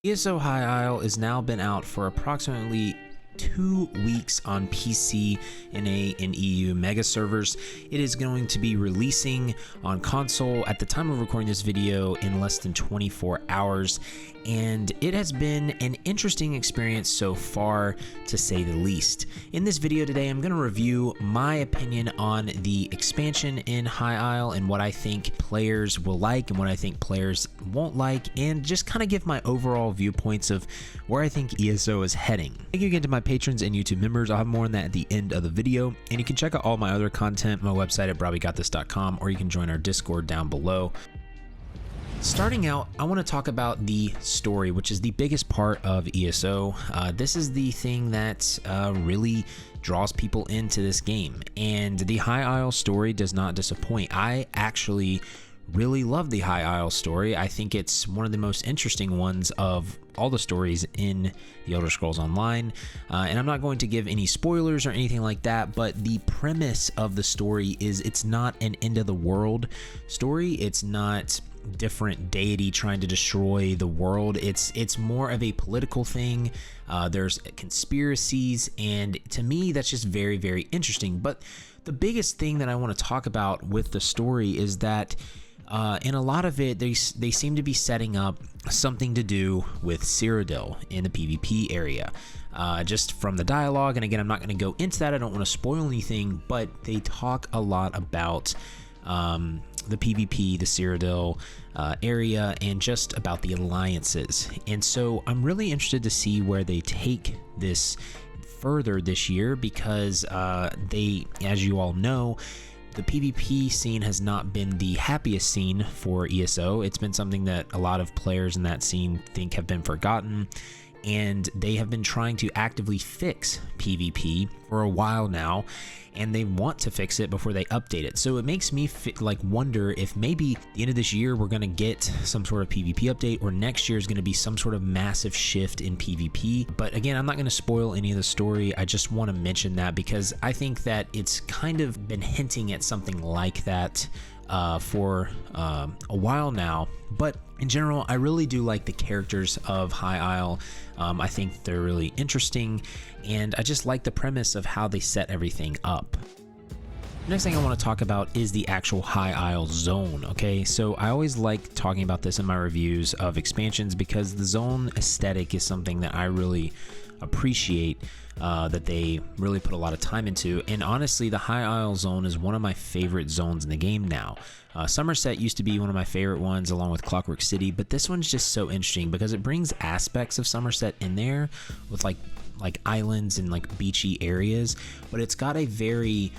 ESO High Isle has now been out for approximately 2 weeks on PC, NA, and EU mega servers. It is going to be releasing on console at the time of recording this video in less than 24 hours, and it has been an interesting experience so far, to say the least. In this video today, I'm going to review my opinion on the expansion in High Isle and what I think players will like and what I think players won't like, and just kind of give my overall viewpoints of where I think ESO is heading. Thank you again to my patrons and YouTube members. I'll have more on that at the end of the video, and you can check out all my other content on my website at brahwegotthis.com, or you can join our Discord down below. Starting out, I want to talk about the story, which is the biggest part of ESO. This is the thing that really draws people into this game, and the High Isle story does not disappoint. I actually really love the High Isle story. I think it's one of the most interesting ones of all the stories in the Elder Scrolls Online, and I'm not going to give any spoilers or anything like that, but the premise of the story is it's not an end of the world story. It's not different deity trying to destroy the world. It's more of a political thing. There's conspiracies, and to me that's just very, very interesting. But the biggest thing that I want to talk about with the story is that in a lot of it, they seem to be setting up something to do with Cyrodiil in the PvP area. Just from the dialogue, and again, I'm not going to go into that. I don't want to spoil anything, but they talk a lot about the PvP, the Cyrodiil area, and just about the alliances. And so I'm really interested to see where they take this further this year, because they, as you all know, the PvP scene has not been the happiest scene for ESO. It's been something that a lot of players in that scene think have been forgotten, and they have been trying to actively fix PvP for a while now, and they want to fix it before they update it. So it makes me wonder if maybe at the end of this year we're going to get some sort of PvP update, or next year is going to be some sort of massive shift in PvP. But again, I'm not going to spoil any of the story. I just want to mention that because I think that it's kind of been hinting at something like that for a while now. But in general, I really do like the characters of High Isle. I think they're really interesting, and I just like the premise of how they set everything up. Next thing I want to talk about is the actual High Isle zone. Okay, so I always like talking about this in my reviews of expansions because the zone aesthetic is something that I really appreciate, that they really put a lot of time into. And honestly, the High Isle zone is one of my favorite zones in the game now. Somerset used to be one of my favorite ones, along with Clockwork City, but this one's just so interesting because it brings aspects of Somerset in there with like islands and like beachy areas, but it's got a very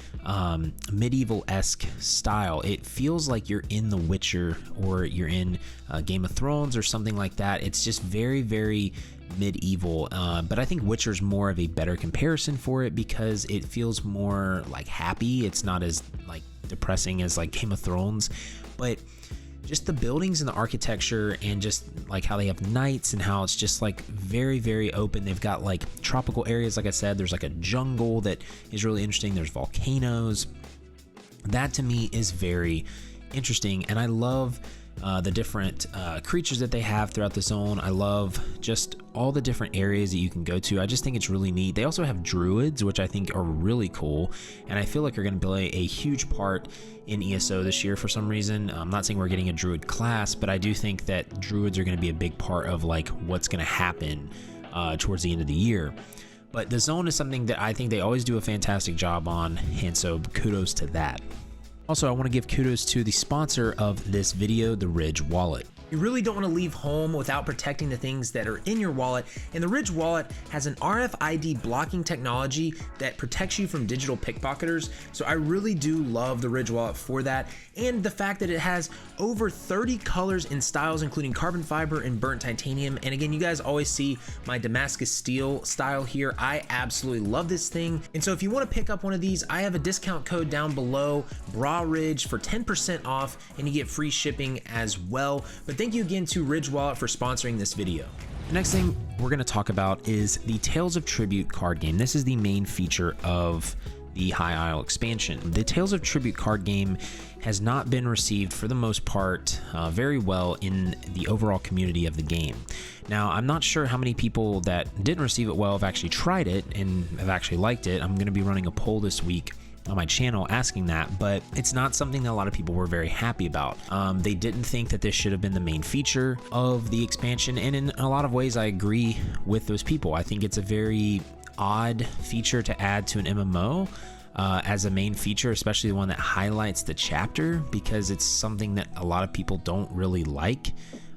medieval-esque style. It feels like you're in The Witcher, or you're in Game of Thrones or something like that. It's just very, very medieval, but I think Witcher's more of a better comparison for it because it feels more like happy. It's not as like depressing as like Game of Thrones, but just the buildings and the architecture, and just like how they have knights and how it's just like very, very open. They've got like tropical areas, like I said. There's like a jungle that is really interesting. There's volcanoes. That to me is very interesting, and I love the different creatures that they have throughout the zone. I love just all the different areas that you can go to. I just think it's really neat. They also have druids, which I think are really cool, and I feel like are going to play a huge part in ESO this year for some reason. I'm not saying we're getting a druid class, but I do think that druids are going to be a big part of like what's going to happen towards the end of the year. But the zone is something that I think they always do a fantastic job on, and so kudos to that. Also, I want to give kudos to the sponsor of this video, the Ridge Wallet. You really don't want to leave home without protecting the things that are in your wallet, and the Ridge Wallet has an RFID blocking technology that protects you from digital pickpocketers. So I really do love the Ridge Wallet for that, and the fact that it has over 30 colors and styles, including carbon fiber and burnt titanium. And again, you guys always see my Damascus steel style here. I absolutely love this thing, and so if you want to pick up one of these, I have a discount code down below, BRAHRIDGE, for 10% off, and you get free shipping as well. But thank you again to Ridge Wallet for sponsoring this video. The next thing we're going to talk about is the Tales of Tribute card game. This is the main feature of the High Isle expansion. The Tales of Tribute card game has not been received for the most part very well in the overall community of the game. Now, I'm not sure how many people that didn't receive it well have actually tried it and have actually liked it. I'm going to be running a poll this week on my channel asking that, but it's not something that a lot of people were very happy about. They didn't think that this should have been the main feature of the expansion, and in a lot of ways I agree with those people. I think it's a very odd feature to add to an MMO as a main feature, especially the one that highlights the chapter, because it's something that a lot of people don't really like.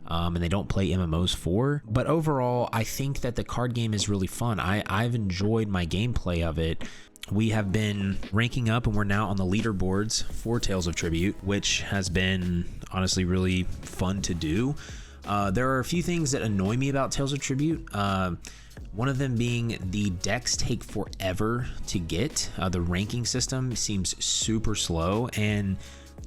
And they don't play MMOs for. But overall, I think that the card game is really fun. I've enjoyed my gameplay of it. We have been ranking up and we're now on the leaderboards for Tales of Tribute, which has been honestly really fun to do. There are a few things that annoy me about Tales of Tribute. One of them being the decks take forever to get. The ranking system seems super slow, and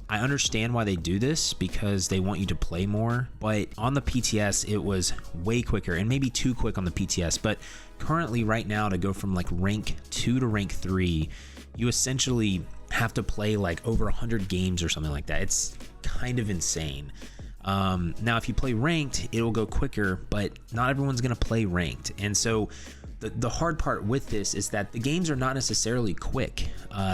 I understand why they do this because they want you to play more, but on the PTS it was way quicker, and maybe too quick on the PTS. But currently right now, to go from like rank 2 to rank 3, you essentially have to play like over 100 games or something like that. It's kind of insane. Now if you play ranked, it'll go quicker, but not everyone's gonna play ranked, and so the hard part with this is that the games are not necessarily quick.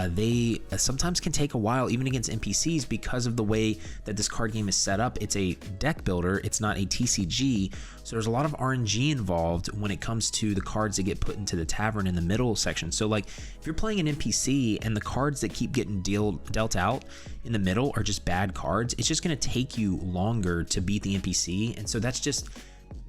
They sometimes can take a while, even against NPCs, because of the way that this card game is set up. It's a deck builder, it's not a TCG, so there's a lot of RNG involved when it comes to the cards that get put into the tavern in the middle section. So like if you're playing an NPC and the cards that keep getting dealt out in the middle are just bad cards, it's just going to take you longer to beat the NPC, and so that's just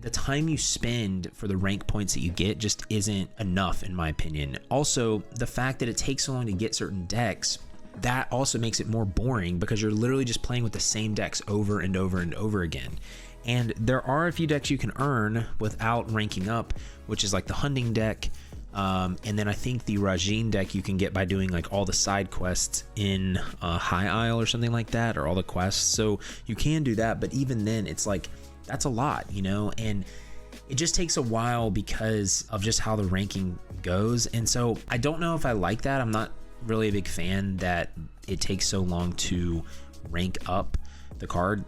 the time you spend for the rank points that you get just isn't enough, in my opinion. Also, the fact that it takes so long to get certain decks, that also makes it more boring because you're literally just playing with the same decks over and over and over again. And there are a few decks you can earn without ranking up, which is like the hunting deck, and then I think the Rajin deck you can get by doing like all the side quests in High Isle or something like that, or all the quests. So you can do that, but even then it's like, that's a lot, you know, and it just takes a while because of just how the ranking goes. And so I don't know if I like that. I'm not really a big fan that it takes so long to rank up the card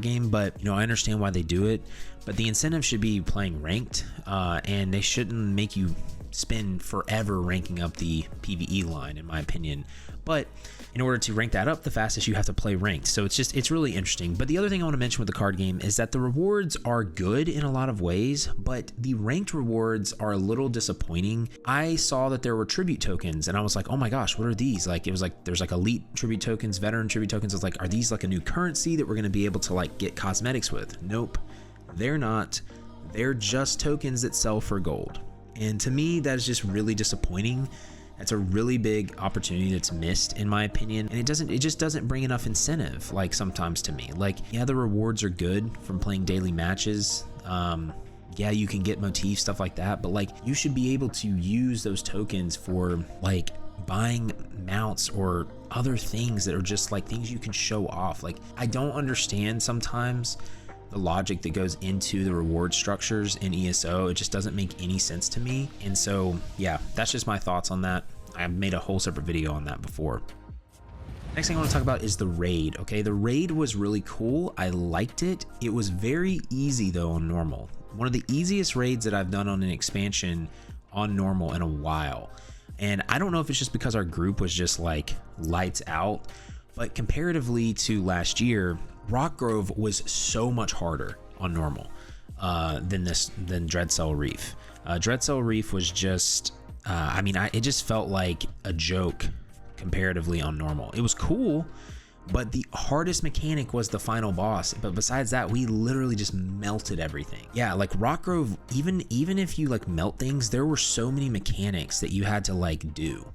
game, but you know, I understand why they do it. But the incentive should be playing ranked, and they shouldn't make you spend forever ranking up the PvE line, in my opinion. But in order to rank that up the fastest, you have to play ranked. So it's really interesting. But the other thing I want to mention with the card game is that the rewards are good in a lot of ways, but the ranked rewards are a little disappointing. I saw that there were tribute tokens, and I was like, oh my gosh, what are these? Like, it was like there's like elite tribute tokens, veteran tribute tokens. I was like, are these like a new currency that we're going to be able to like get cosmetics with? Nope, they're not. They're just tokens that sell for gold. And to me, that is just really disappointing. That's a really big opportunity that's missed, in my opinion, and it just doesn't bring enough incentive, like sometimes to me. Like, yeah, the rewards are good from playing daily matches. Yeah, you can get motifs, stuff like that, but like you should be able to use those tokens for like buying mounts or other things that are just like things you can show off. Like, I don't understand sometimes the logic that goes into the reward structures in ESO. It just doesn't make any sense to me. And so, yeah, that's just my thoughts on that. I've made a whole separate video on that before. Next thing I want to talk about is the raid. Okay, the raid was really cool. I liked it. It was very easy though on normal. One of the easiest raids that I've done on an expansion on normal in a while. And I don't know if it's just because our group was just like lights out, but comparatively to last year, Rock Grove was so much harder on normal than DREADSAIL Reef. DREADSAIL Reef was just, it just felt like a joke comparatively on normal. It was cool, but the hardest mechanic was the final boss. But besides that, we literally just melted everything. Yeah, like Rock Grove, even if you like melt things, there were so many mechanics that you had to like do.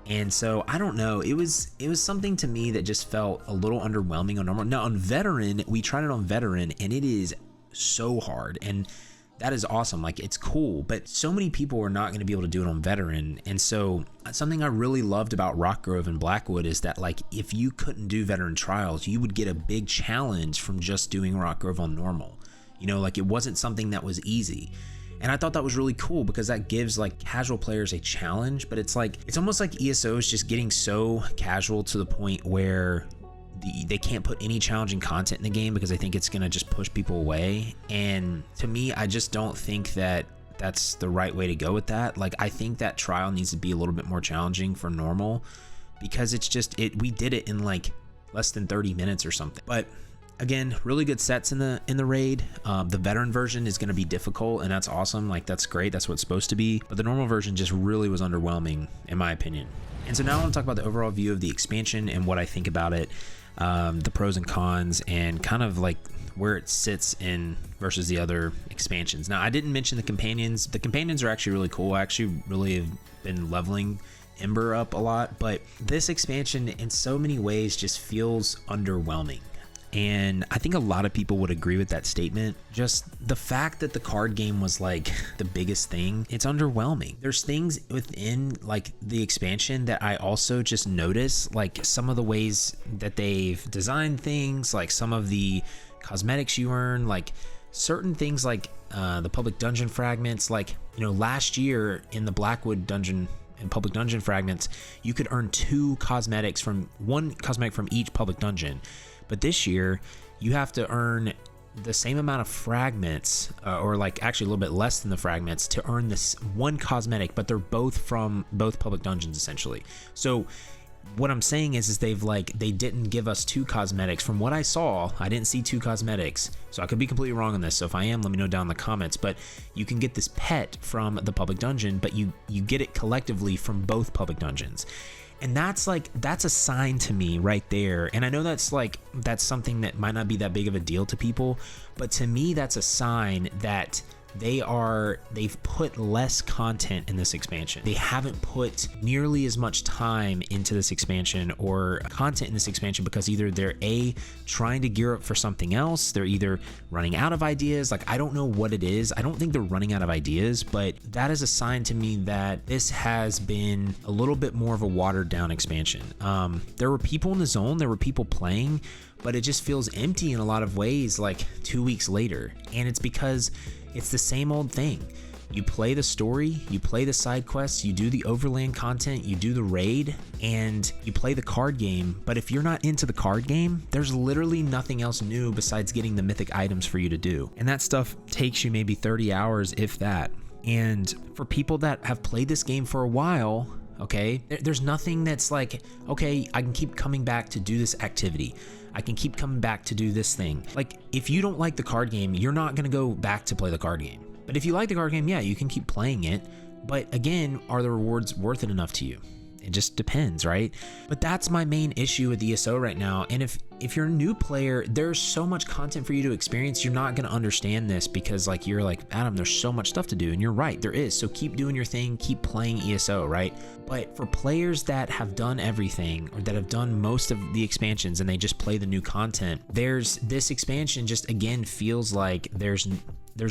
And so I don't know, it was something to me that just felt a little underwhelming on normal. Now on veteran, we tried it on veteran and it is so hard, and that is awesome. Like, it's cool, but so many people are not going to be able to do it on veteran. And so something I really loved about Rock Grove and Blackwood is that like if you couldn't do veteran trials, you would get a big challenge from just doing Rock Grove on normal. You know, like it wasn't something that was easy. And I thought that was really cool because that gives like casual players a challenge, but it's almost like ESO is just getting so casual to the point where they can't put any challenging content in the game because I think it's going to just push people away. And to me, I just don't think that that's the right way to go with that. Like, I think that trial needs to be a little bit more challenging for normal, because it's just we did it in like less than 30 minutes or something. But again, really good sets in the raid. The veteran version is going to be difficult, and that's awesome. Like, that's great. That's what it's supposed to be. But the normal version just really was underwhelming, in my opinion. And so now I want to talk about the overall view of the expansion and what I think about it, the pros and cons, and kind of like where it sits in versus the other expansions. Now, I didn't mention the companions. The companions are actually really cool. I actually really have been leveling Ember up a lot, but this expansion in so many ways just feels underwhelming. And I think a lot of people would agree with that statement. Just the fact that the card game was like the biggest thing, it's underwhelming. There's things within like the expansion that I also just notice, like some of the ways that they've designed things, like some of the cosmetics you earn, like certain things like the public dungeon fragments. Like, you know, last year in the Blackwood dungeon and public dungeon fragments, you could earn 2 cosmetics from one cosmetic from each public dungeon. But this year, you have to earn the same amount of fragments, or like actually a little bit less than the fragments, to earn this one cosmetic, but they're both from both public dungeons essentially. So what I'm saying is they didn't give us 2 cosmetics. From what I saw, I didn't see 2 cosmetics. So I could be completely wrong on this. So if I am, let me know down in the comments. But you can get this pet from the public dungeon, but you get it collectively from both public dungeons. And that's a sign to me right there. And I know that's something that might not be that big of a deal to people, but to me, that's a sign that they've put less content in this expansion. They haven't put nearly as much time into this expansion or content in this expansion because either they're trying to gear up for something else, they're either running out of ideas. Like, I don't know what it is. I don't think they're running out of ideas, but that is a sign to me that this has been a little bit more of a watered down expansion. There were people in the zone, there were people playing, but it just feels empty in a lot of ways like 2 weeks later. And it's because it's the same old thing. You play the story, you play the side quests, you do the overland content, you do the raid, and you play the card game. But if you're not into the card game, there's literally nothing else new besides getting the mythic items for you to do. And that stuff takes you maybe 30 hours, if that. And for people that have played this game for a while, okay, there's nothing that's like, okay, I can keep coming back to do this activity. I can keep coming back to do this thing. Like, if you don't like the card game, you're not going to go back to play the card game. But if you like the card game, yeah, you can keep playing it. But again, are the rewards worth it enough to you? It just depends, right? But that's my main issue with ESO right now. And if you're a new player, there's so much content for you to experience. You're not going to understand this because like you're like, Adam, there's so much stuff to do. And you're right, there is. So keep doing your thing, keep playing ESO, right? But for players that have done everything or that have done most of the expansions and they just play the new content, this expansion just again feels like there's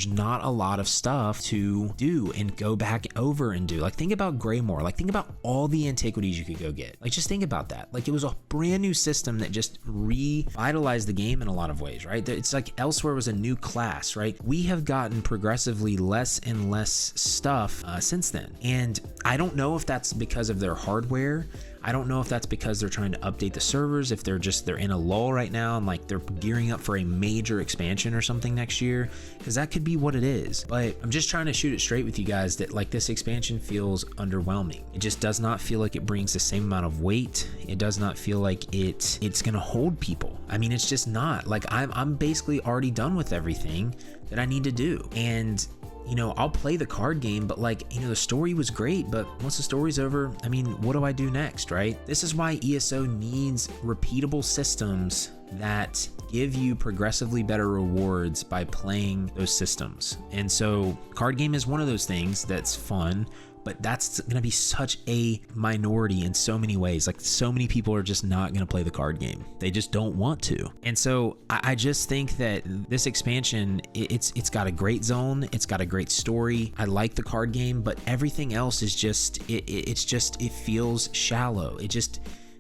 not a lot of stuff to do and go back over and do. Like, think about Greymore. Like, think about all the antiquities you could go get. Like, just think about that. Like, it was a brand new system that just revitalized the game in a lot of ways, right? It's like Elsewhere was a new class, right? We have gotten progressively less and less stuff since then. And I don't know if that's because of their hardware. I don't know if that's because they're trying to update the servers, if they're in a lull right now and like they're gearing up for a major expansion or something next year, because that could be what it is. But I'm just trying to shoot it straight with you guys that like this expansion feels underwhelming. It just does not feel like it brings the same amount of weight. It does not feel like it's gonna hold people. I mean, it's just not. Like, I'm basically already done with everything that I need to do. And you know, I'll play the card game, but like, you know, the story was great, but once the story's over, I mean, what do I do next, right? This is why ESO needs repeatable systems that give you progressively better rewards by playing those systems. And so card game is one of those things that's fun, but that's going to be such a minority in so many ways. Like, so many people are just not going to play the card game. They just don't want to. And so I just think that this expansion, it's got a great zone. It's got a great story. I like the card game, but everything else is just, it feels shallow.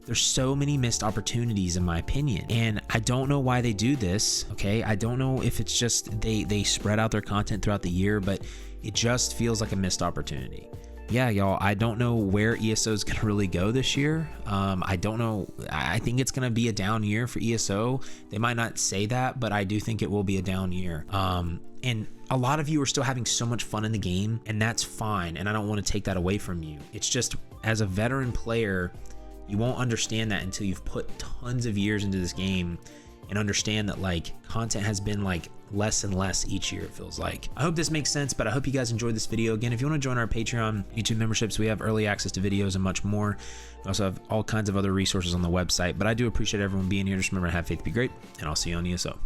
There's so many missed opportunities in my opinion, and I don't know why they do this. Okay, I don't know if it's just they spread out their content throughout the year, but it just feels like a missed opportunity. Yeah, y'all, I don't know where ESO is going to really go this year. I don't know. I think it's going to be a down year for ESO. They might not say that, but I do think it will be a down year. And a lot of you are still having so much fun in the game, and that's fine. And I don't want to take that away from you. It's just, as a veteran player, you won't understand that until you've put tons of years into this game and understand that like content has been like less and less each year, it feels like. I hope this makes sense, but I hope you guys enjoyed this video. Again, if you want to join our Patreon, YouTube memberships, we have early access to videos and much more. We also have all kinds of other resources on the website, but I do appreciate everyone being here. Just remember to have faith, be great, and I'll see you on ESO.